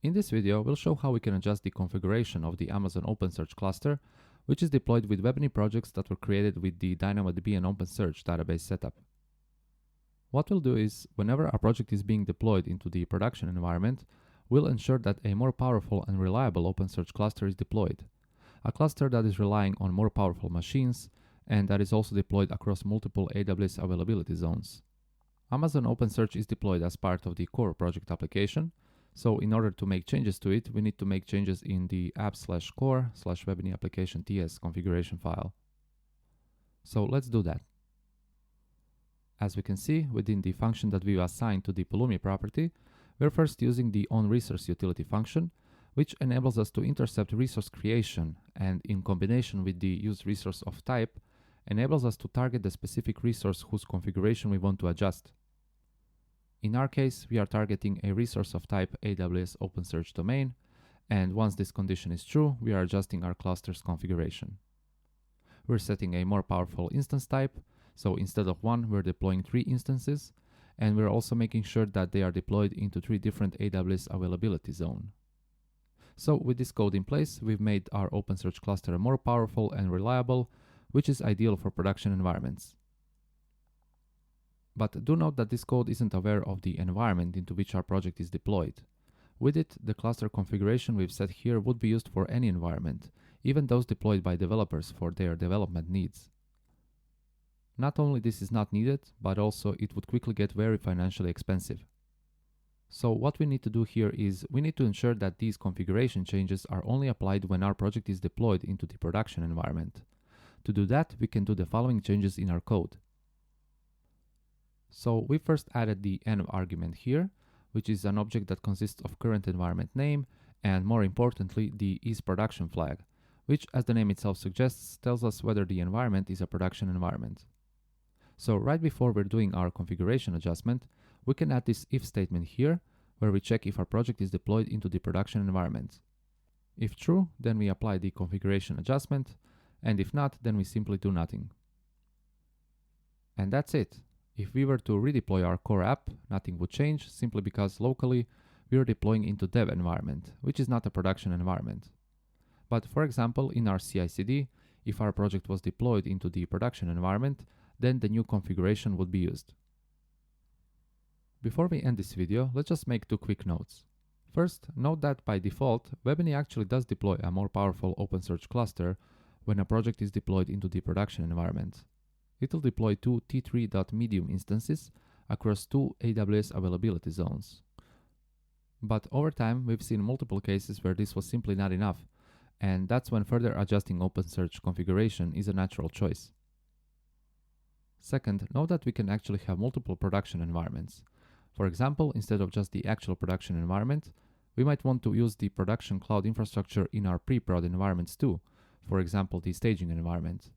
In this video, we'll show how we can adjust the configuration of the Amazon OpenSearch cluster, which is deployed with Webiny projects that were created with the DynamoDB and OpenSearch database setup. What we'll do is, whenever our project is being deployed into the production environment, we'll ensure that a more powerful and reliable OpenSearch cluster is deployed. A cluster that is relying on more powerful machines and that is also deployed across multiple AWS availability zones. Amazon OpenSearch is deployed as part of the core project application, so in order to make changes to it, we need to make changes in the app/core/Webiny application TS configuration file. So let's do that. As we can see, within the function that we assigned to the Pulumi property, we're first using the onResource utility function, which enables us to intercept resource creation and, in combination with the useResourceOfType, enables us to target the specific resource whose configuration we want to adjust. In our case, we are targeting a resource of type AWS OpenSearch domain, and once this condition is true, we are adjusting our cluster's configuration. We're setting a more powerful instance type, so instead of one, we're deploying 3 instances, and we're also making sure that they are deployed into 3 different AWS availability zones. So with this code in place, we've made our OpenSearch cluster more powerful and reliable, which is ideal for production environments. But do note that this code isn't aware of the environment into which our project is deployed. With it, the cluster configuration we've set here would be used for any environment, even those deployed by developers for their development needs. Not only this is not needed, but also it would quickly get very financially expensive. So what we need to do here is we need to ensure that these configuration changes are only applied when our project is deployed into the production environment. To do that, we can do the following changes in our code. So we first added the env argument here, which is an object that consists of current environment name and, more importantly, the isProduction flag, which, as the name itself suggests, tells us whether the environment is a production environment. So right before we're doing our configuration adjustment, we can add this if statement here, where we check if our project is deployed into the production environment. If true, then we apply the configuration adjustment, and if not, then we simply do nothing. And that's it. If we were to redeploy our core app, nothing would change, simply because locally we are deploying into dev environment, which is not a production environment. But for example, in our CI/CD, if our project was deployed into the production environment, then the new configuration would be used. Before we end this video, let's just make 2 quick notes. First, note that by default, Webiny actually does deploy a more powerful OpenSearch cluster when a project is deployed into the production environment. It will deploy 2 T3.medium instances across 2 AWS availability zones. But over time, we've seen multiple cases where this was simply not enough, and that's when further adjusting OpenSearch configuration is a natural choice. Second, note that we can actually have multiple production environments. For example, instead of just the actual production environment, we might want to use the production cloud infrastructure in our pre-prod environments too, for example, the staging environment.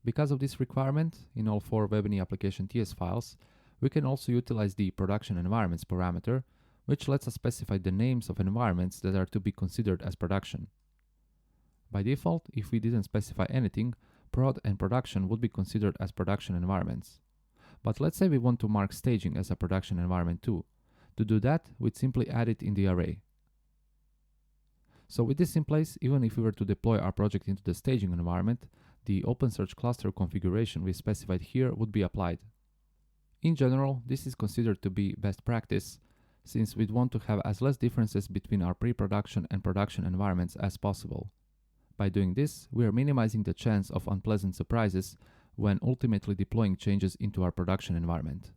Because of this requirement, in all 4 Webiny application TS files, we can also utilize the production environments parameter, which lets us specify the names of environments that are to be considered as production. By default, if we didn't specify anything, prod and production would be considered as production environments. But let's say we want to mark staging as a production environment too. To do that, we'd simply add it in the array. So with this in place, even if we were to deploy our project into the staging environment, the OpenSearch cluster configuration we specified here would be applied. In general, this is considered to be best practice, since we'd want to have as less differences between our pre-production and production environments as possible. By doing this, we are minimizing the chance of unpleasant surprises when ultimately deploying changes into our production environment.